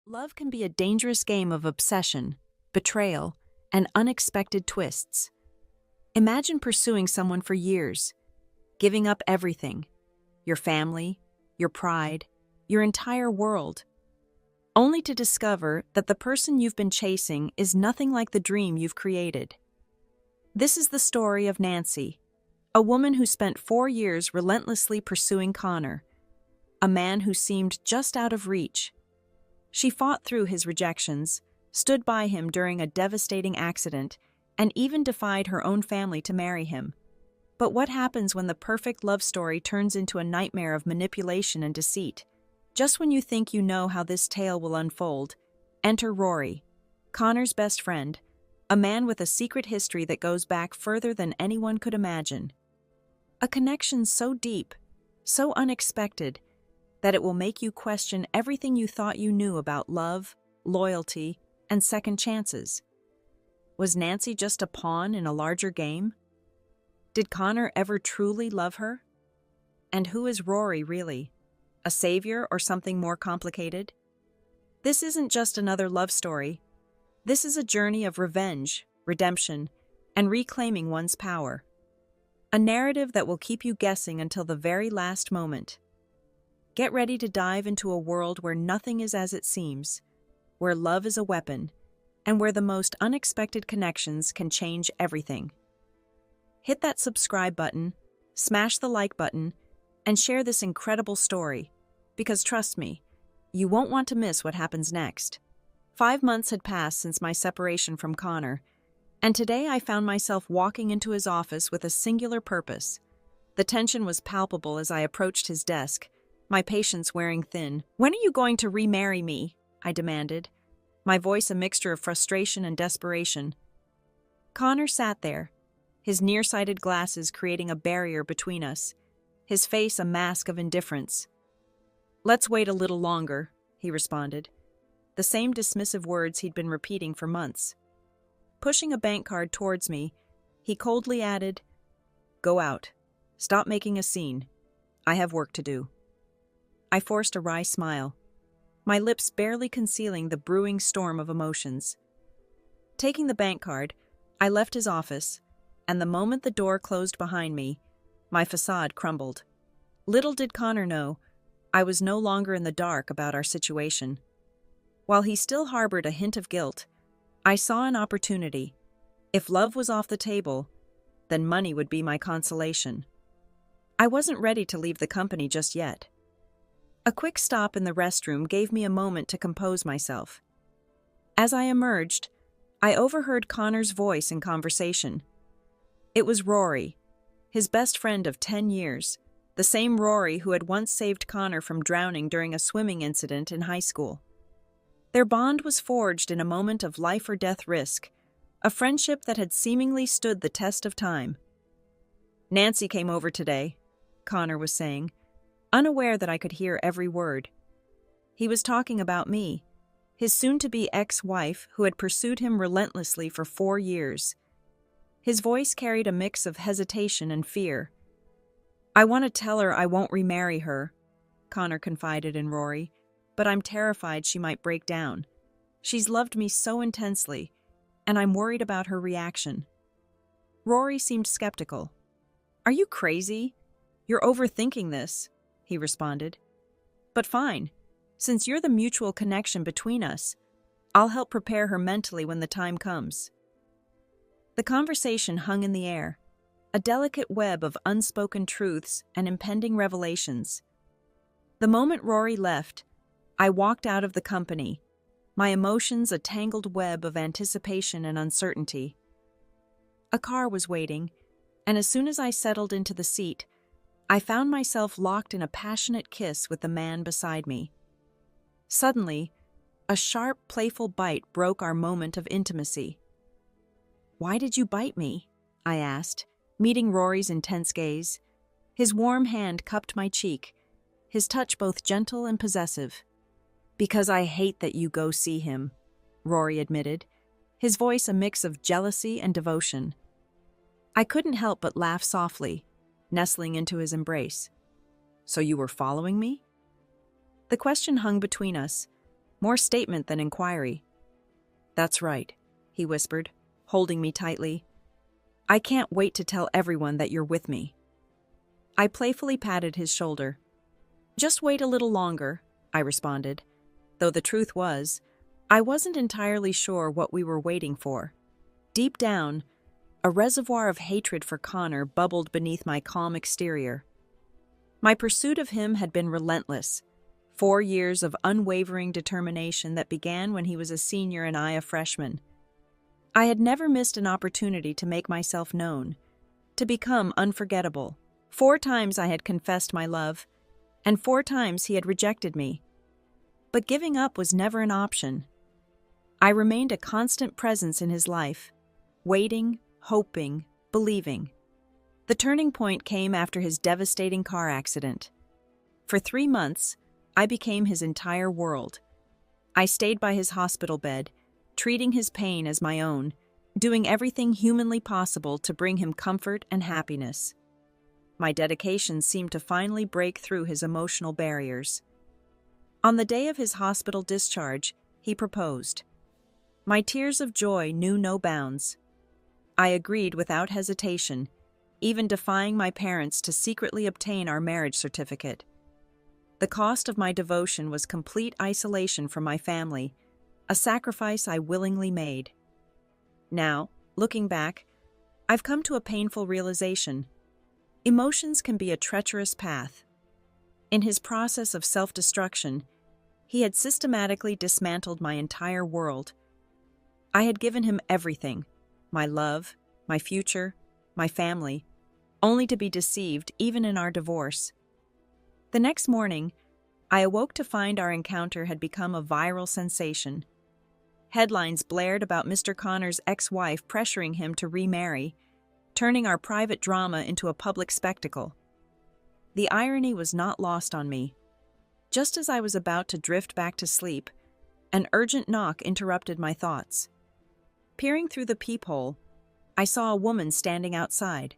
Love can be a dangerous game of obsession, betrayal, and unexpected twists. Imagine pursuing someone for years, giving up everything your family, your pride, your entire world, only to discover that the person you've been chasing is nothing like the dream you've created. This is the story of Nancy, a woman who spent 4 years relentlessly pursuing Connor, a man who seemed just out of reach. She fought through his rejections, stood by him during a devastating accident, and even defied her own family to marry him. But what happens when the perfect love story turns into a nightmare of manipulation and deceit? Just when you think you know how this tale will unfold, enter Rory, Connor's best friend, a man with a secret history that goes back further than anyone could imagine. A connection so deep, so unexpected, that it will make you question everything you thought you knew about love, loyalty, and second chances. Was Nancy just a pawn in a larger game? Did Connor ever truly love her? And who is Rory really? A savior or something more complicated? This isn't just another love story. This is a journey of revenge, redemption, and reclaiming one's power. A narrative that will keep you guessing until the very last moment. Get ready to dive into a world where nothing is as it seems, where love is a weapon, and where the most unexpected connections can change everything. Hit that subscribe button, smash the like button, and share this incredible story, because trust me, you won't want to miss what happens next. 5 months had passed since my separation from Connor, and today I found myself walking into his office with a singular purpose. The tension was palpable as I approached his desk, my patience wearing thin. "When are you going to remarry me?" I demanded, my voice a mixture of frustration and desperation. Connor sat there, his nearsighted glasses creating a barrier between us, his face a mask of indifference. "Let's wait a little longer," he responded, the same dismissive words he'd been repeating for months. Pushing a bank card towards me, he coldly added, "Go out. Stop making a scene. I have work to do." I forced a wry smile, my lips barely concealing the brewing storm of emotions. Taking the bank card, I left his office, and the moment the door closed behind me, my facade crumbled. Little did Connor know, I was no longer in the dark about our situation. While he still harbored a hint of guilt, I saw an opportunity. If love was off the table, then money would be my consolation. I wasn't ready to leave the company just yet. A quick stop in the restroom gave me a moment to compose myself. As I emerged, I overheard Connor's voice in conversation. It was Rory, his best friend of 10 years, the same Rory who had once saved Connor from drowning during a swimming incident in high school. Their bond was forged in a moment of life or death risk, a friendship that had seemingly stood the test of time. "Nancy came over today," Connor was saying, unaware that I could hear every word. He was talking about me, his soon-to-be ex-wife who had pursued him relentlessly for 4 years. His voice carried a mix of hesitation and fear. "I want to tell her I won't remarry her," Connor confided in Rory, "but I'm terrified she might break down. She's loved me so intensely, and I'm worried about her reaction." Rory seemed skeptical. "Are you crazy? You're overthinking this," he responded. "But fine, since you're the mutual connection between us, I'll help prepare her mentally when the time comes." The conversation hung in the air, a delicate web of unspoken truths and impending revelations. The moment Rory left, I walked out of the company, my emotions a tangled web of anticipation and uncertainty. A car was waiting, and as soon as I settled into the seat, I found myself locked in a passionate kiss with the man beside me. Suddenly, a sharp, playful bite broke our moment of intimacy. "Why did you bite me?" I asked, meeting Rory's intense gaze. His warm hand cupped my cheek, his touch both gentle and possessive. "Because I hate that you go see him," Rory admitted, his voice a mix of jealousy and devotion. I couldn't help but laugh softly, nestling into his embrace. "So you were following me?" The question hung between us, more statement than inquiry. "That's right," he whispered, holding me tightly. "I can't wait to tell everyone that you're with me." I playfully patted his shoulder. "Just wait a little longer," I responded, though the truth was, I wasn't entirely sure what we were waiting for. Deep down, a reservoir of hatred for Connor bubbled beneath my calm exterior. My pursuit of him had been relentless. 4 years of unwavering determination that began when he was a senior and I a freshman. I had never missed an opportunity to make myself known, to become unforgettable. 4 times I had confessed my love, and 4 times he had rejected me. But giving up was never an option. I remained a constant presence in his life, waiting, hoping, believing. The turning point came after his devastating car accident. For 3 months, I became his entire world. I stayed by his hospital bed, treating his pain as my own, doing everything humanly possible to bring him comfort and happiness. My dedication seemed to finally break through his emotional barriers. On the day of his hospital discharge, he proposed. My tears of joy knew no bounds. I agreed without hesitation, even defying my parents to secretly obtain our marriage certificate. The cost of my devotion was complete isolation from my family, a sacrifice I willingly made. Now, looking back, I've come to a painful realization. Emotions can be a treacherous path. In his process of self-destruction, he had systematically dismantled my entire world. I had given him everything, my love, my future, my family, only to be deceived even in our divorce. The next morning, I awoke to find our encounter had become a viral sensation. Headlines blared about Mr. Connor's ex-wife pressuring him to remarry, turning our private drama into a public spectacle. The irony was not lost on me. Just as I was about to drift back to sleep, an urgent knock interrupted my thoughts. Peering through the peephole, I saw a woman standing outside,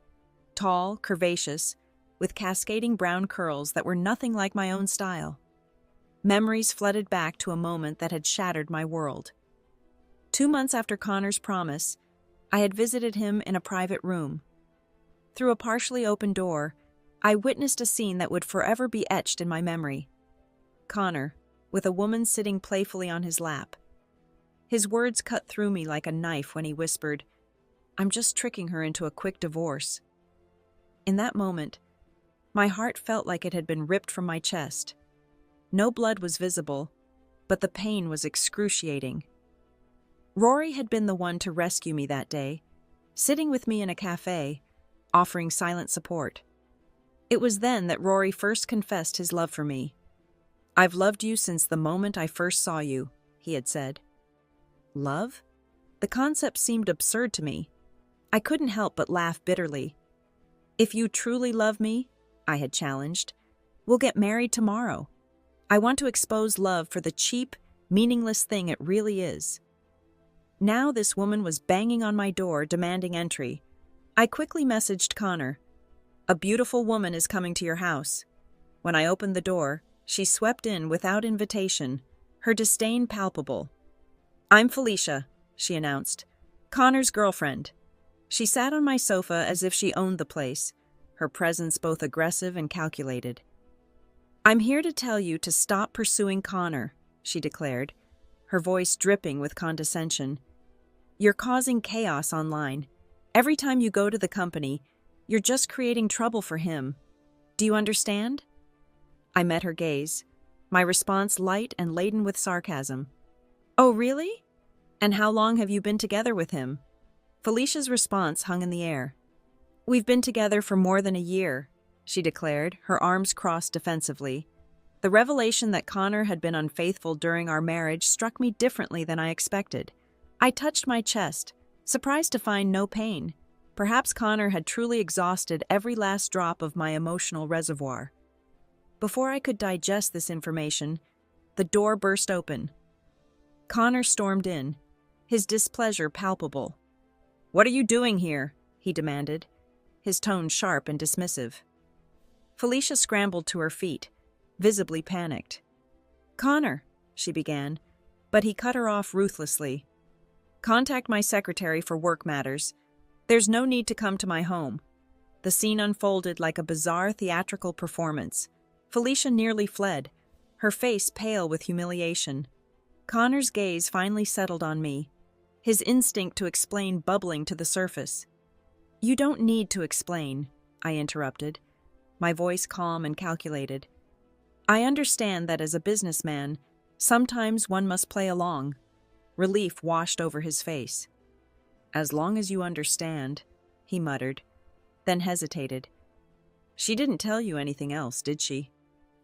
tall, curvaceous, with cascading brown curls that were nothing like my own style. Memories flooded back to a moment that had shattered my world. 2 months after Connor's promise, I had visited him in a private room. Through a partially open door, I witnessed a scene that would forever be etched in my memory. Connor, with a woman sitting playfully on his lap. His words cut through me like a knife when he whispered, "I'm just tricking her into a quick divorce." In that moment, my heart felt like it had been ripped from my chest. No blood was visible, but the pain was excruciating. Rory had been the one to rescue me that day, sitting with me in a cafe, offering silent support. It was then that Rory first confessed his love for me. "I've loved you since the moment I first saw you," he had said. Love? The concept seemed absurd to me. I couldn't help but laugh bitterly. "If you truly love me," I had challenged, "we'll get married tomorrow. I want to expose love for the cheap, meaningless thing it really is." Now this woman was banging on my door, demanding entry. I quickly messaged Connor. "A beautiful woman is coming to your house." When I opened the door, she swept in without invitation, her disdain palpable. "I'm Felicia," she announced, "Connor's girlfriend." She sat on my sofa as if she owned the place, her presence both aggressive and calculated. "I'm here to tell you to stop pursuing Connor," she declared, her voice dripping with condescension. "You're causing chaos online. Every time you go to the company, you're just creating trouble for him. Do you understand?" I met her gaze, my response light and laden with sarcasm. "Oh, really? And how long have you been together with him?" Felicia's response hung in the air. "We've been together for more than a year," she declared, her arms crossed defensively. The revelation that Connor had been unfaithful during our marriage struck me differently than I expected. I touched my chest, surprised to find no pain. Perhaps Connor had truly exhausted every last drop of my emotional reservoir. Before I could digest this information, the door burst open. Connor stormed in, his displeasure palpable. "What are you doing here?" he demanded, his tone sharp and dismissive. Felicia scrambled to her feet, visibly panicked. "Connor," she began, But he cut her off ruthlessly. "Contact my secretary for work matters. There's no need to come to my home." The scene unfolded like a bizarre theatrical performance. Felicia nearly fled, her face pale with humiliation. Connor's gaze finally settled on me, his instinct to explain bubbling to the surface. "You don't need to explain," I interrupted, my voice calm and calculated. "I understand that as a businessman, sometimes one must play along." Relief washed over his face. "As long as you understand," he muttered, then hesitated. "She didn't tell you anything else, did she?"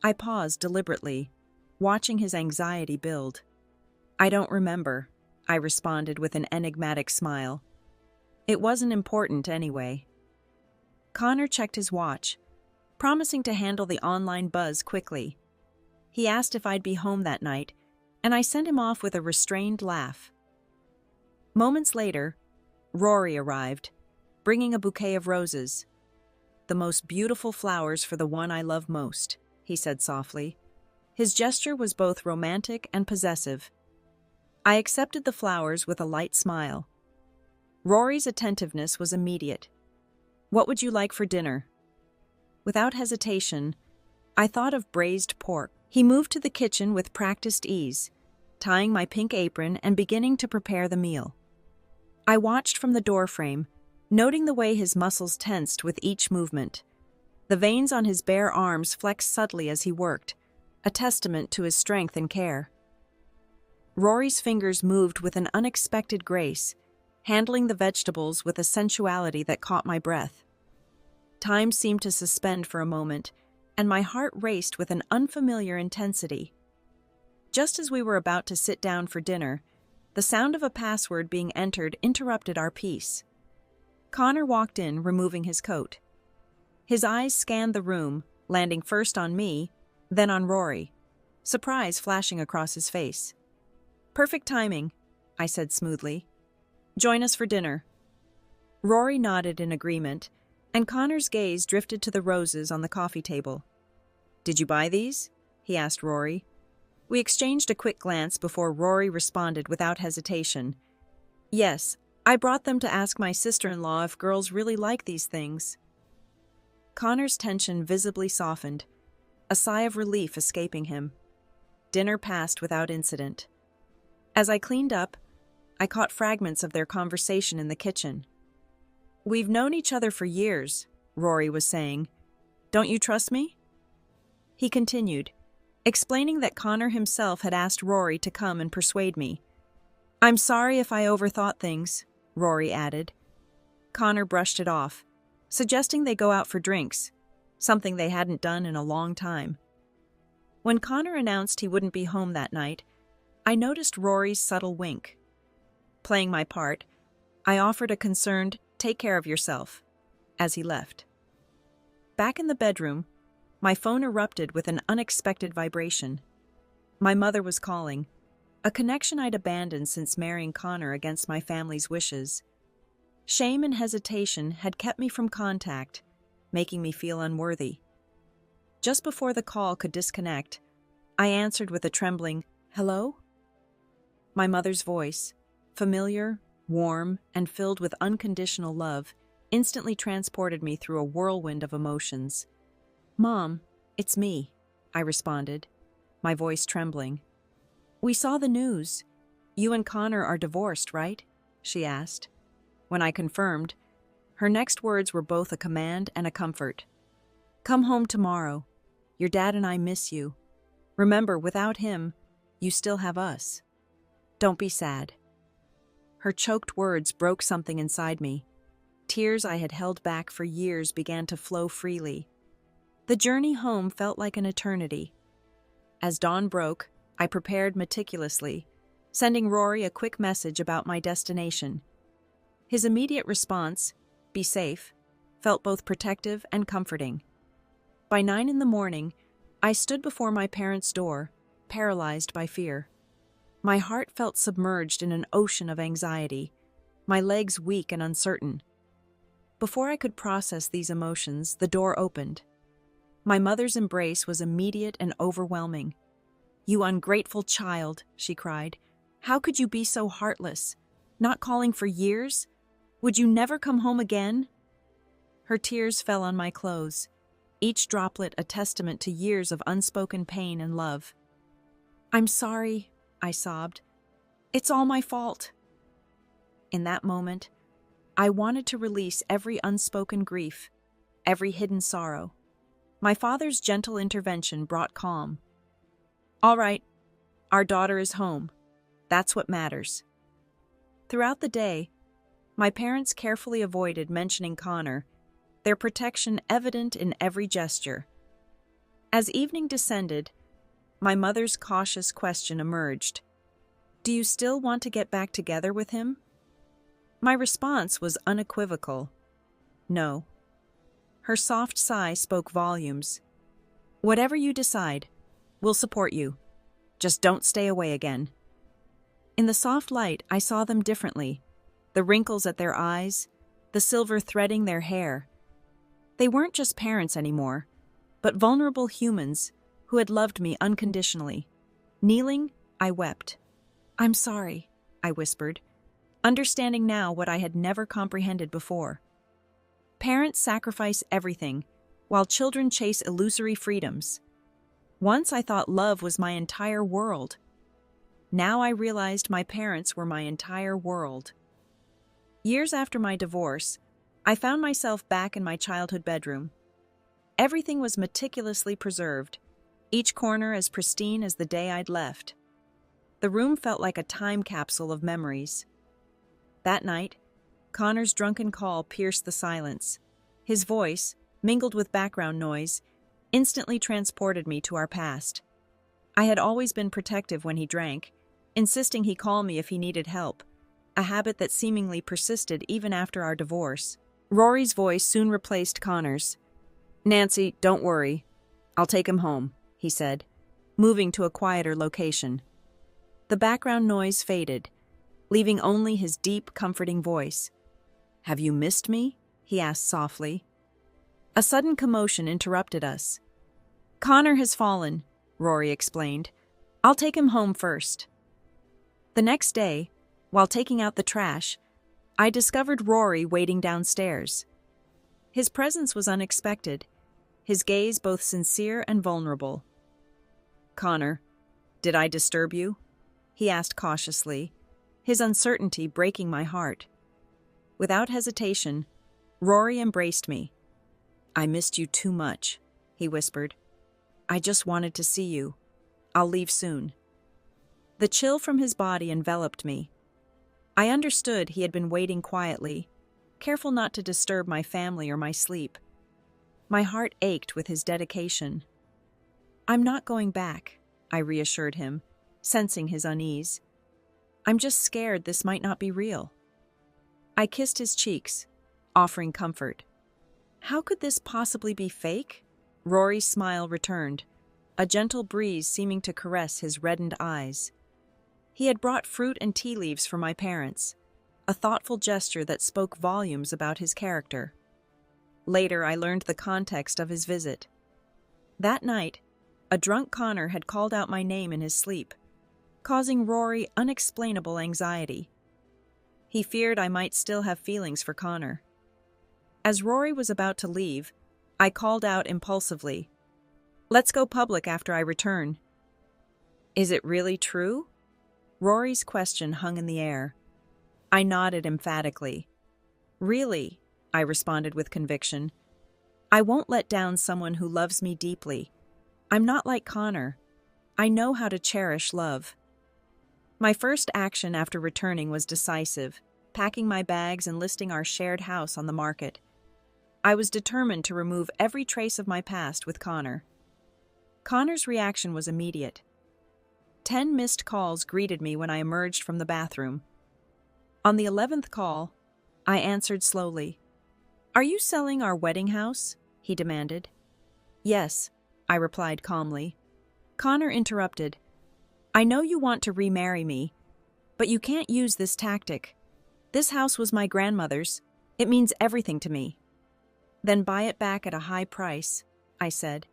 I paused deliberately, watching his anxiety build. "I don't remember," I responded with an enigmatic smile. "It wasn't important anyway." Connor checked his watch, promising to handle the online buzz quickly. He asked if I'd be home that night, and I sent him off with a restrained laugh. Moments later, Rory arrived, bringing a bouquet of roses. "The most beautiful flowers for the one I love most," he said softly. His gesture was both romantic and possessive. I accepted the flowers with a light smile. Rory's attentiveness was immediate. "What would you like for dinner?" Without hesitation, I thought of braised pork. He moved to the kitchen with practiced ease, tying my pink apron and beginning to prepare the meal. I watched from the doorframe, noting the way his muscles tensed with each movement. The veins on his bare arms flexed subtly as he worked, a testament to his strength and care. Rory's fingers moved with an unexpected grace, handling the vegetables with a sensuality that caught my breath. Time seemed to suspend for a moment, and my heart raced with an unfamiliar intensity. Just as we were about to sit down for dinner, the sound of a password being entered interrupted our peace. Connor walked in, removing his coat. His eyes scanned the room, landing first on me, then on Rory, surprise flashing across his face. "Perfect timing," I said smoothly. "Join us for dinner." Rory nodded in agreement, and Connor's gaze drifted to the roses on the coffee table. "Did you buy these?" he asked Rory. We exchanged a quick glance before Rory responded without hesitation. "Yes, I brought them to ask my sister-in-law if girls really like these things." Connor's tension visibly softened, a sigh of relief escaping him. Dinner passed without incident. As I cleaned up, I caught fragments of their conversation in the kitchen. "We've known each other for years," Rory was saying. "Don't you trust me?" He continued, explaining that Connor himself had asked Rory to come and persuade me. "I'm sorry if I overthought things," Rory added. Connor brushed it off, suggesting they go out for drinks, something they hadn't done in a long time. When Connor announced he wouldn't be home that night, I noticed Rory's subtle wink. Playing my part, I offered a concerned, "Take care of yourself," as he left. Back in the bedroom, my phone erupted with an unexpected vibration. My mother was calling, a connection I'd abandoned since marrying Connor against my family's wishes. Shame and hesitation had kept me from contact, making me feel unworthy. Just before the call could disconnect, I answered with a trembling, "Hello?" My mother's voice, familiar, warm, and filled with unconditional love, instantly transported me through a whirlwind of emotions. "Mom, it's me," I responded, my voice trembling. "We saw the news. You and Connor are divorced, right?" she asked. When I confirmed, her next words were both a command and a comfort. "Come home tomorrow. Your dad and I miss you. Remember, without him, you still have us. Don't be sad." Her choked words broke something inside me. Tears I had held back for years began to flow freely. The journey home felt like an eternity. As dawn broke, I prepared meticulously, sending Rory a quick message about my destination. His immediate response, "Be safe," felt both protective and comforting. By 9 in the morning, I stood before my parents' door, paralyzed by fear. My heart felt submerged in an ocean of anxiety, my legs weak and uncertain. Before I could process these emotions, the door opened. My mother's embrace was immediate and overwhelming. "You ungrateful child," she cried, How could you be so heartless? Not calling for years? Would you never come home again? Her tears fell on my clothes, each droplet a testament to years of unspoken pain and love. I'm sorry, I sobbed. It's all my fault. In that moment, I wanted to release every unspoken grief, every hidden sorrow. My father's gentle intervention brought calm. All right, our daughter is home. That's what matters. Throughout the day, my parents carefully avoided mentioning Connor, their protection evident in every gesture. As evening descended, my mother's cautious question emerged. Do you still want to get back together with him? My response was unequivocal. No. Her soft sigh spoke volumes. Whatever you decide, we'll support you. Just don't stay away again. In the soft light, I saw them differently. The wrinkles at their eyes, the silver threading their hair. They weren't just parents anymore, but vulnerable humans who had loved me unconditionally. Kneeling, I wept. I'm sorry, I whispered, understanding now what I had never comprehended before. Parents sacrifice everything, while children chase illusory freedoms. Once I thought love was my entire world. Now I realized my parents were my entire world. Years after my divorce, I found myself back in my childhood bedroom. Everything was meticulously preserved, each corner as pristine as the day I'd left. The room felt like a time capsule of memories. That night, Connor's drunken call pierced the silence. His voice, mingled with background noise, instantly transported me to our past. I had always been protective when he drank, insisting he call me if he needed help, a habit that seemingly persisted even after our divorce. Rory's voice soon replaced Connor's. Nancy, don't worry. I'll take him home, he said, moving to a quieter location. The background noise faded, leaving only his deep, comforting voice. Have you missed me? He asked softly. A sudden commotion interrupted us. Connor has fallen, Rory explained. I'll take him home first. The next day, while taking out the trash, I discovered Rory waiting downstairs. His presence was unexpected, his gaze both sincere and vulnerable. Connor, did I disturb you? He asked cautiously, his uncertainty breaking my heart. Without hesitation, Rory embraced me. I missed you too much, he whispered. I just wanted to see you. I'll leave soon. The chill from his body enveloped me. I understood he had been waiting quietly, careful not to disturb my family or my sleep. My heart ached with his dedication. I'm not going back, I reassured him, sensing his unease. I'm just scared this might not be real. I kissed his cheeks, offering comfort. How could this possibly be fake? Rory's smile returned, a gentle breeze seeming to caress his reddened eyes. He had brought fruit and tea leaves for my parents, a thoughtful gesture that spoke volumes about his character. Later, I learned the context of his visit. That night, a drunk Connor had called out my name in his sleep, causing Rory unexplainable anxiety. He feared I might still have feelings for Connor. As Rory was about to leave, I called out impulsively, Let's go public after I return. Is it really true? Rory's question hung in the air. I nodded emphatically. Really, I responded with conviction. I won't let down someone who loves me deeply. I'm not like Connor. I know how to cherish love. My first action after returning was decisive, packing my bags and listing our shared house on the market. I was determined to remove every trace of my past with Connor. Connor's reaction was immediate. 10 missed calls greeted me when I emerged from the bathroom. On the 11th call, I answered slowly. Are you selling our wedding house? He demanded. Yes, I replied calmly. Connor interrupted. I know you want to remarry me, but you can't use this tactic. This house was my grandmother's. It means everything to me. Then buy it back at a high price, I said,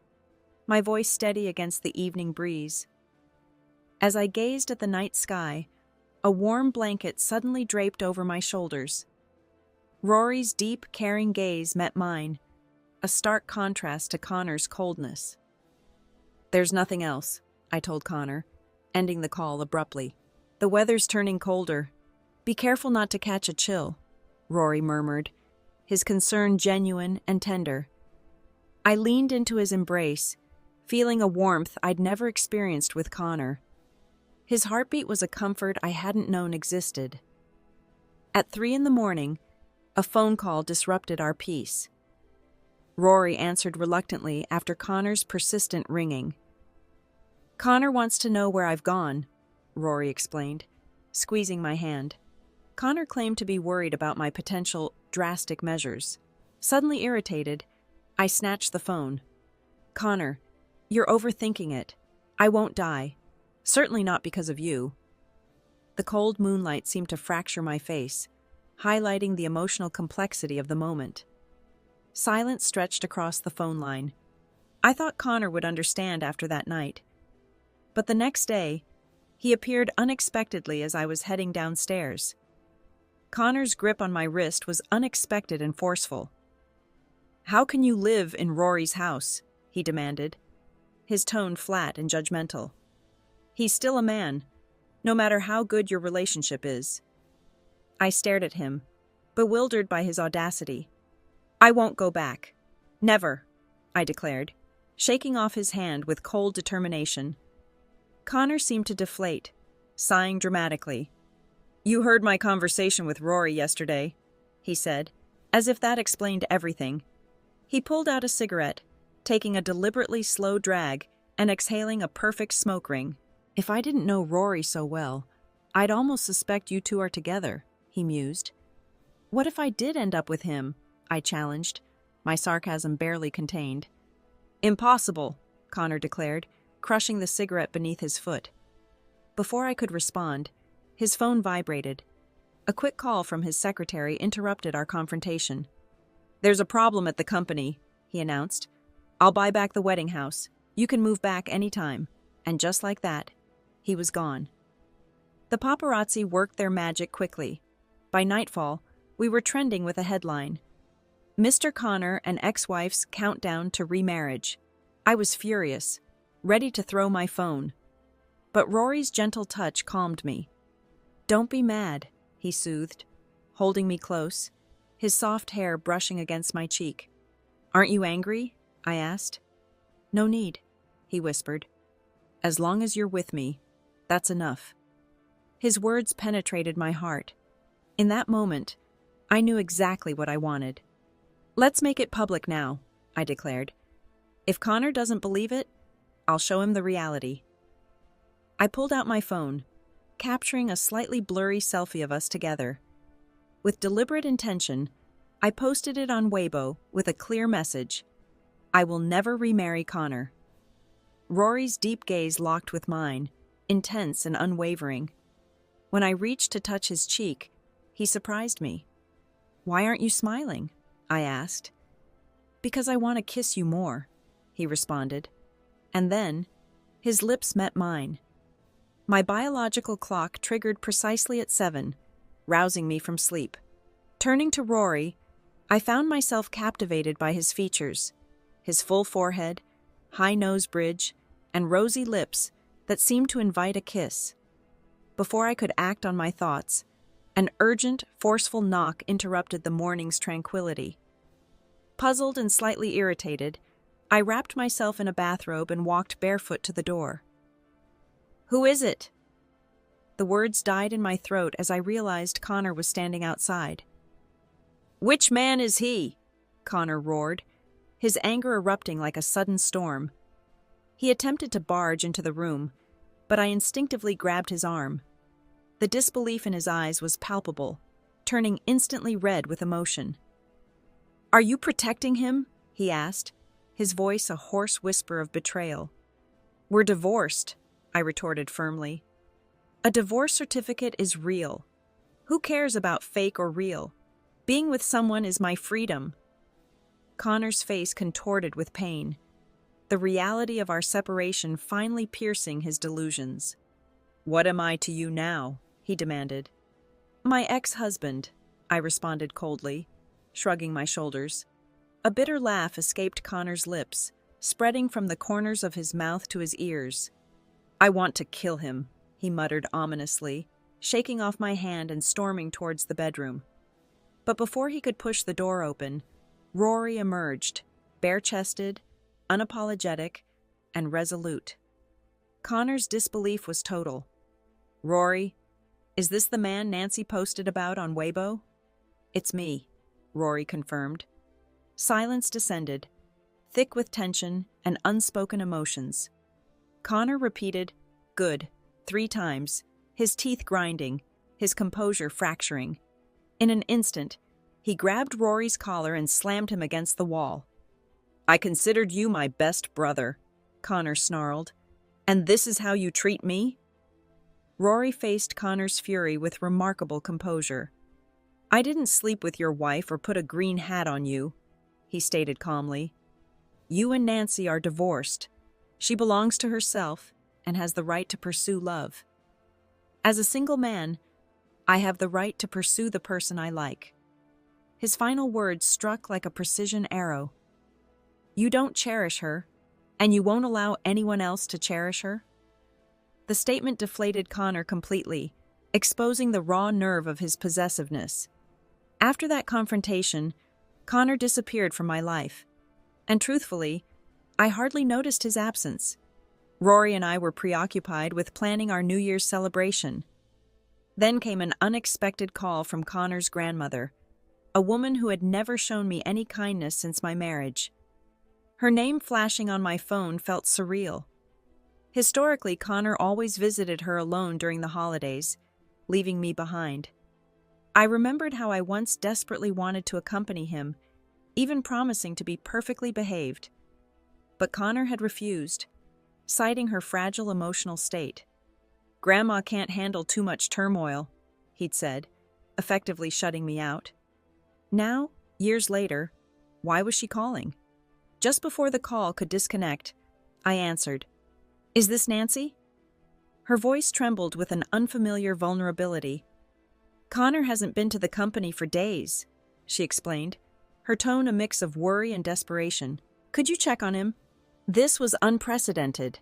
my voice steady against the evening breeze. As I gazed at the night sky, A warm blanket suddenly draped over my shoulders. Rory's deep, caring gaze met mine, a stark contrast to Connor's coldness. "There's nothing else," I told Connor, ending the call abruptly. "The weather's turning colder. Be careful not to catch a chill," Rory murmured, his concern genuine and tender. I leaned into his embrace, feeling a warmth I'd never experienced with Connor. His heartbeat was a comfort I hadn't known existed. At 3 a.m, a phone call disrupted our peace. Rory answered reluctantly after Connor's persistent ringing. "Connor wants to know where I've gone," Rory explained, squeezing my hand. Connor claimed to be worried about my potential drastic measures. Suddenly irritated, I snatched the phone. "Connor, you're overthinking it. I won't die. Certainly not because of you." The cold moonlight seemed to fracture my face, highlighting the emotional complexity of the moment. Silence stretched across the phone line. I thought Connor would understand after that night. But the next day, he appeared unexpectedly as I was heading downstairs. Connor's grip on my wrist was unexpected and forceful. "How can you live in Rory's house?" he demanded, his tone flat and judgmental. "He's still a man, no matter how good your relationship is." I stared at him, bewildered by his audacity. "I won't go back. Never," I declared, shaking off his hand with cold determination. Connor seemed to deflate, sighing dramatically. "You heard my conversation with Rory yesterday," he said, as if that explained everything. He pulled out a cigarette, taking a deliberately slow drag and exhaling a perfect smoke ring. "If I didn't know Rory so well, I'd almost suspect you two are together," he mused. "What if I did end up with him?" I challenged, my sarcasm barely contained. "Impossible," Connor declared, crushing the cigarette beneath his foot. Before I could respond, his phone vibrated. A quick call from his secretary interrupted our confrontation. "There's a problem at the company," he announced. "I'll buy back the wedding house. You can move back anytime." And just like that, he was gone. The paparazzi worked their magic quickly. By nightfall, we were trending with a headline: "Mr. Connor and ex-wife's countdown to remarriage." I was furious, ready to throw my phone. But Rory's gentle touch calmed me. "Don't be mad," he soothed, holding me close, his soft hair brushing against my cheek. "Aren't you angry?" I asked. "No need," he whispered. "As long as you're with me, that's enough." His words penetrated my heart. In that moment, I knew exactly what I wanted. "Let's make it public now," I declared. "If Connor doesn't believe it, I'll show him the reality." I pulled out my phone, capturing a slightly blurry selfie of us together. With deliberate intention, I posted it on Weibo with a clear message: "I will never remarry Connor." Rory's deep gaze locked with mine, intense and unwavering. When I reached to touch his cheek, he surprised me. "Why aren't you smiling?" I asked. "Because I want to kiss you more," he responded. And then, his lips met mine. My biological clock triggered precisely at 7, rousing me from sleep. Turning to Rory, I found myself captivated by his features, his full forehead, high nose bridge, and rosy lips that seemed to invite a kiss. Before I could act on my thoughts, an urgent, forceful knock interrupted the morning's tranquility. Puzzled and slightly irritated, I wrapped myself in a bathrobe and walked barefoot to the door. "Who is it?" The words died in my throat as I realized Connor was standing outside. "Which man is he?" Connor roared, his anger erupting like a sudden storm. He attempted to barge into the room, but I instinctively grabbed his arm. The disbelief in his eyes was palpable, turning instantly red with emotion. "Are you protecting him?" he asked, his voice a hoarse whisper of betrayal. "We're divorced," I retorted firmly. "A divorce certificate is real. Who cares about fake or real? Being with someone is my freedom." Connor's face contorted with pain, the reality of our separation finally piercing his delusions. "What am I to you now?" he demanded. My ex-husband, I responded coldly, shrugging my shoulders. A bitter laugh escaped Connor's lips, spreading from the corners of his mouth to his ears. I want to kill him, he muttered ominously, shaking off my hand and storming towards the bedroom. But before he could push the door open, Rory emerged, bare-chested, unapologetic, and resolute. Connor's disbelief was total. Rory, is this the man Nancy posted about on Weibo? It's me, Rory confirmed. Silence descended, thick with tension and unspoken emotions. Connor repeated, "Good," 3 times, his teeth grinding, his composure fracturing. In an instant, he grabbed Rory's collar and slammed him against the wall. I considered you my best brother, Connor snarled. And this is how you treat me? Rory faced Connor's fury with remarkable composure. I didn't sleep with your wife or put a green hat on you, he stated calmly. You and Nancy are divorced. She belongs to herself and has the right to pursue love. As a single man, I have the right to pursue the person I like. His final words struck like a precision arrow. You don't cherish her, and you won't allow anyone else to cherish her? The statement deflated Connor completely, exposing the raw nerve of his possessiveness. After that confrontation, Connor disappeared from my life. And truthfully, I hardly noticed his absence. Rory and I were preoccupied with planning our New Year's celebration. Then came an unexpected call from Connor's grandmother, a woman who had never shown me any kindness since my marriage. Her name flashing on my phone felt surreal. Historically, Connor always visited her alone during the holidays, leaving me behind. I remembered how I once desperately wanted to accompany him, even promising to be perfectly behaved. But Connor had refused, citing her fragile emotional state. Grandma can't handle too much turmoil, he'd said, effectively shutting me out. Now, years later, why was she calling? Just before the call could disconnect, I answered, Is this Nancy? Her voice trembled with an unfamiliar vulnerability. Connor hasn't been to the company for days, she explained, her tone a mix of worry and desperation. Could you check on him? This was unprecedented.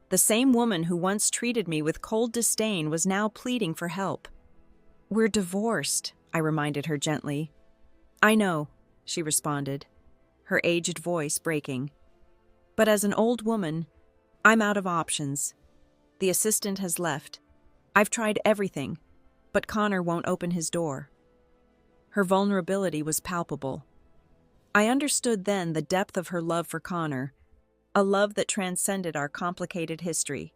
The same woman who once treated me with cold disdain was now pleading for help. We're divorced, I reminded her gently. I know, she responded, her aged voice breaking. But as an old woman, I'm out of options. The assistant has left. I've tried everything, but Connor won't open his door. Her vulnerability was palpable. I understood then the depth of her love for Connor, a love that transcended our complicated history.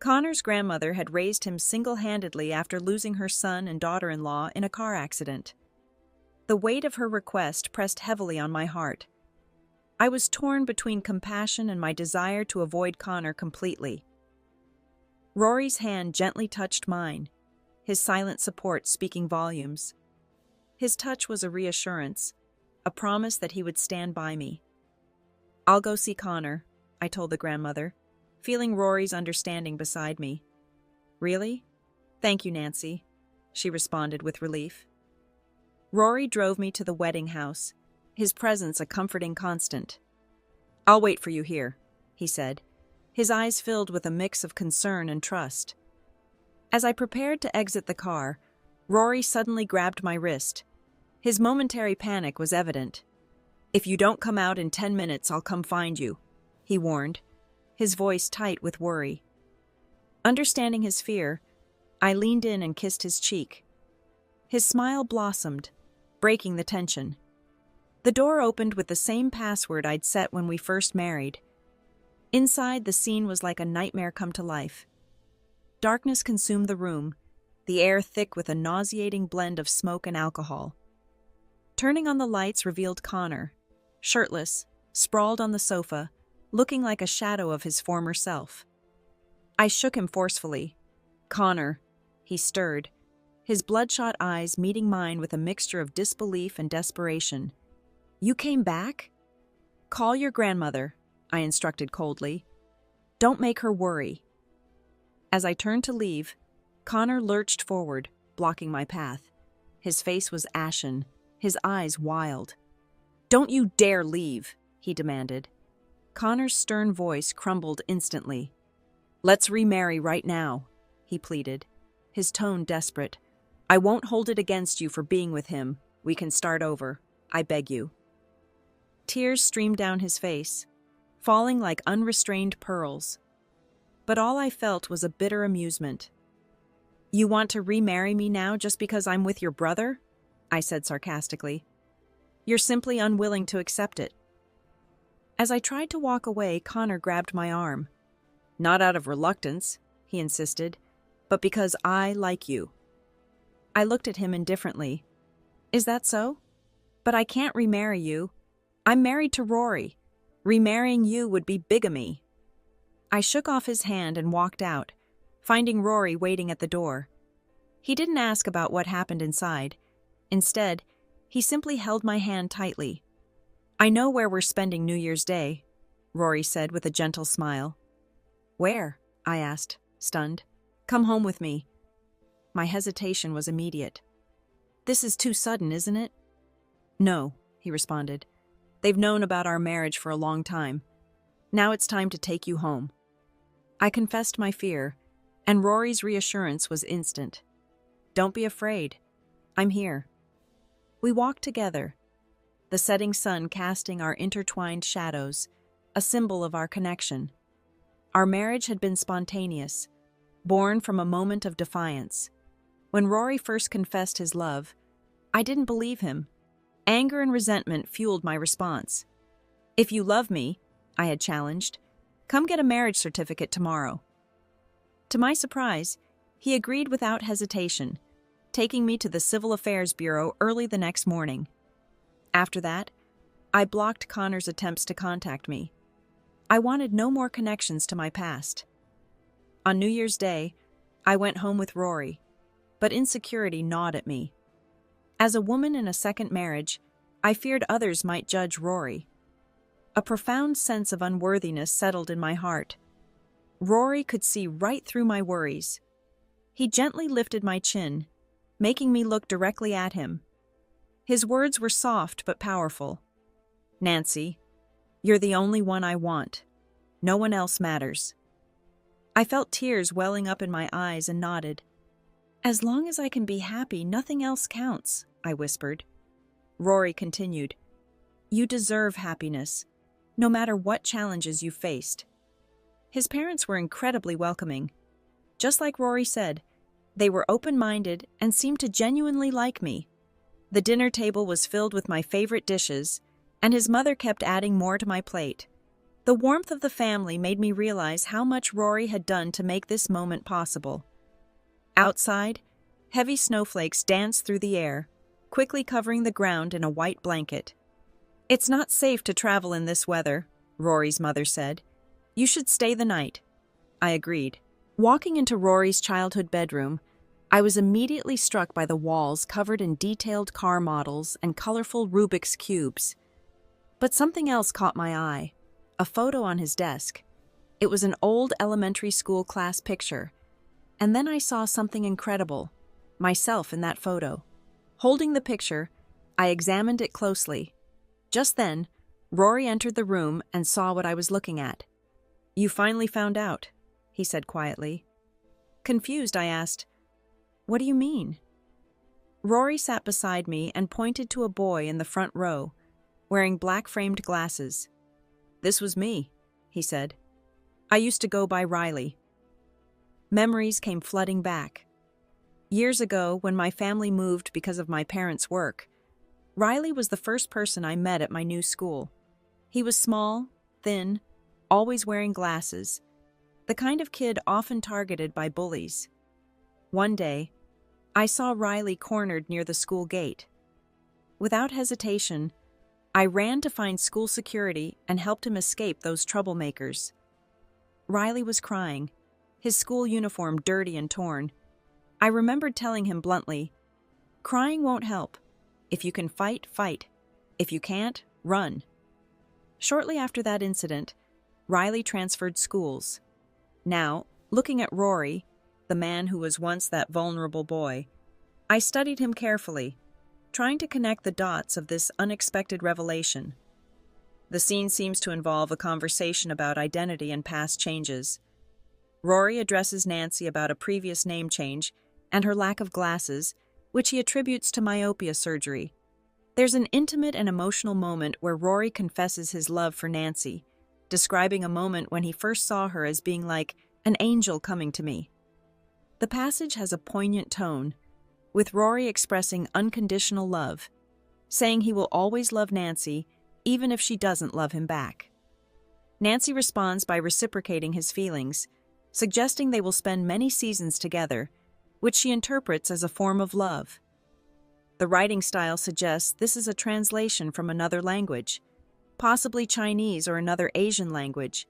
Connor's grandmother had raised him single-handedly after losing her son and daughter-in-law in a car accident. The weight of her request pressed heavily on my heart. I was torn between compassion and my desire to avoid Connor completely. Rory's hand gently touched mine, his silent support speaking volumes. His touch was a reassurance, a promise that he would stand by me. I'll go see Connor, I told the grandmother, feeling Rory's understanding beside me. Really? Thank you, Nancy, she responded with relief. Rory drove me to the wedding house, his presence a comforting constant. I'll wait for you here, he said, his eyes filled with a mix of concern and trust. As I prepared to exit the car, Rory suddenly grabbed my wrist. His momentary panic was evident. If you don't come out in 10 minutes, I'll come find you, he warned, his voice tight with worry. Understanding his fear, I leaned in and kissed his cheek. His smile blossomed, breaking the tension. The door opened with the same password I'd set when we first married. Inside, the scene was like a nightmare come to life. Darkness consumed the room, the air thick with a nauseating blend of smoke and alcohol. Turning on the lights revealed Connor, shirtless, sprawled on the sofa, looking like a shadow of his former self. I shook him forcefully. Connor, he stirred, his bloodshot eyes meeting mine with a mixture of disbelief and desperation. You came back? Call your grandmother, I instructed coldly. Don't make her worry. As I turned to leave, Connor lurched forward, blocking my path. His face was ashen, his eyes wild. "Don't you dare leave," he demanded. Connor's stern voice crumbled instantly. "Let's remarry right now," he pleaded, his tone desperate. "I won't hold it against you for being with him. We can start over. I beg you." Tears streamed down his face, falling like unrestrained pearls. But all I felt was a bitter amusement. "You want to remarry me now just because I'm with your brother?" I said sarcastically. "You're simply unwilling to accept it." As I tried to walk away, Connor grabbed my arm. "Not out of reluctance," he insisted, "but because I like you." I looked at him indifferently. "Is that so? But I can't remarry you. I'm married to Rory. Remarrying you would be bigamy." I shook off his hand and walked out, finding Rory waiting at the door. He didn't ask about what happened inside. Instead, he simply held my hand tightly. "I know where we're spending New Year's Day," Rory said with a gentle smile. "Where?" I asked, stunned. "Come home with me." My hesitation was immediate. "This is too sudden, isn't it?" "No," he responded. "They've known about our marriage for a long time. Now it's time to take you home." I confessed my fear, and Rory's reassurance was instant. "Don't be afraid. I'm here." We walked together, the setting sun casting our intertwined shadows, a symbol of our connection. Our marriage had been spontaneous, born from a moment of defiance. When Rory first confessed his love, I didn't believe him. Anger and resentment fueled my response. "If you love me," I had challenged, "come get a marriage certificate tomorrow." To my surprise, he agreed without hesitation, taking me to the Civil Affairs Bureau early the next morning. After that, I blocked Connor's attempts to contact me. I wanted no more connections to my past. On New Year's Day, I went home with Rory, but insecurity gnawed at me. As a woman in a second marriage, I feared others might judge Rory. A profound sense of unworthiness settled in my heart. Rory could see right through my worries. He gently lifted my chin, making me look directly at him. His words were soft but powerful. "Nancy, you're the only one I want. No one else matters." I felt tears welling up in my eyes and nodded. "As long as I can be happy, nothing else counts," I whispered. Rory continued, "You deserve happiness, no matter what challenges you faced." His parents were incredibly welcoming. Just like Rory said, they were open-minded and seemed to genuinely like me. The dinner table was filled with my favorite dishes, and his mother kept adding more to my plate. The warmth of the family made me realize how much Rory had done to make this moment possible. Outside, heavy snowflakes danced through the air, quickly covering the ground in a white blanket. "It's not safe to travel in this weather," Rory's mother said. "You should stay the night." I agreed. Walking into Rory's childhood bedroom, I was immediately struck by the walls covered in detailed car models and colorful Rubik's cubes. But something else caught my eye, a photo on his desk. It was an old elementary school class picture. And then I saw something incredible, myself in that photo. Holding the picture, I examined it closely. Just then, Rory entered the room and saw what I was looking at. "You finally found out," he said quietly. Confused, I asked, "What do you mean?" Rory sat beside me and pointed to a boy in the front row, wearing black-framed glasses. "This was me," he said. "I used to go by Riley." Memories came flooding back. Years ago, when my family moved because of my parents' work, Riley was the first person I met at my new school. He was small, thin, always wearing glasses, the kind of kid often targeted by bullies. One day, I saw Riley cornered near the school gate. Without hesitation, I ran to find school security and helped him escape those troublemakers. Riley was crying, his school uniform dirty and torn. I remembered telling him bluntly, "Crying won't help. If you can fight, fight. If you can't, run." Shortly after that incident, Riley transferred schools. Now, looking at Rory, the man who was once that vulnerable boy, I studied him carefully, trying to connect the dots of this unexpected revelation. The scene seems to involve a conversation about identity and past changes. Rory addresses Nancy about a previous name change and her lack of glasses, which he attributes to myopia surgery. There's an intimate and emotional moment where Rory confesses his love for Nancy, describing a moment when he first saw her as being like an angel coming to me. The passage has a poignant tone, with Rory expressing unconditional love, saying he will always love Nancy even if she doesn't love him back. Nancy responds by reciprocating his feelings, suggesting they will spend many seasons together, which she interprets as a form of love. The writing style suggests this is a translation from another language, possibly Chinese or another Asian language,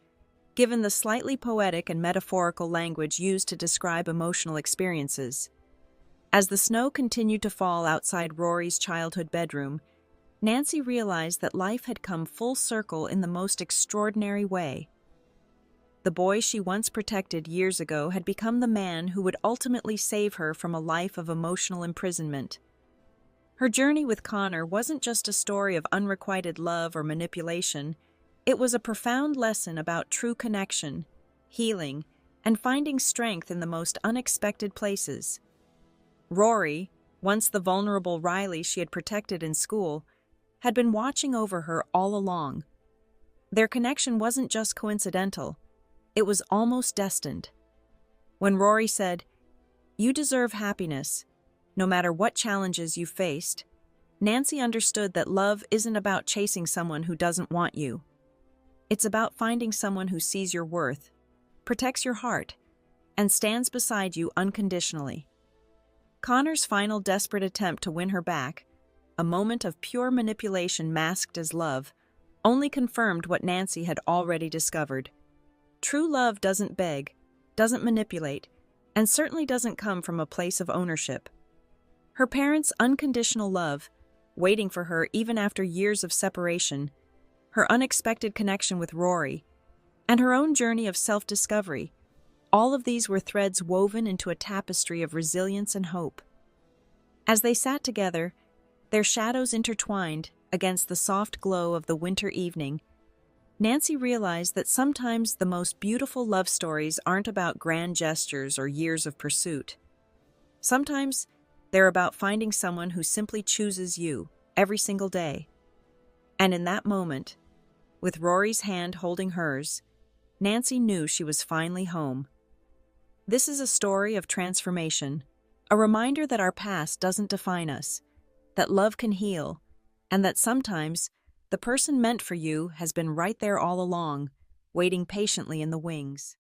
given the slightly poetic and metaphorical language used to describe emotional experiences. As the snow continued to fall outside Rory's childhood bedroom, Nancy realized that life had come full circle in the most extraordinary way. The boy she once protected years ago had become the man who would ultimately save her from a life of emotional imprisonment. Her journey with Connor wasn't just a story of unrequited love or manipulation, it was a profound lesson about true connection, healing, and finding strength in the most unexpected places. Rory, once the vulnerable Riley she had protected in school, had been watching over her all along. Their connection wasn't just coincidental, it was almost destined. When Rory said, "You deserve happiness, no matter what challenges you faced," Nancy understood that love isn't about chasing someone who doesn't want you. It's about finding someone who sees your worth, protects your heart, and stands beside you unconditionally. Connor's final desperate attempt to win her back, a moment of pure manipulation masked as love, only confirmed what Nancy had already discovered. True love doesn't beg, doesn't manipulate, and certainly doesn't come from a place of ownership. Her parents' unconditional love, waiting for her even after years of separation, her unexpected connection with Rory, and her own journey of self-discovery, all of these were threads woven into a tapestry of resilience and hope. As they sat together, their shadows intertwined against the soft glow of the winter evening, Nancy realized that sometimes the most beautiful love stories aren't about grand gestures or years of pursuit. Sometimes they're about finding someone who simply chooses you every single day. And in that moment, with Rory's hand holding hers, Nancy knew she was finally home. This is a story of transformation, a reminder that our past doesn't define us, that love can heal, and that sometimes the person meant for you has been right there all along, waiting patiently in the wings.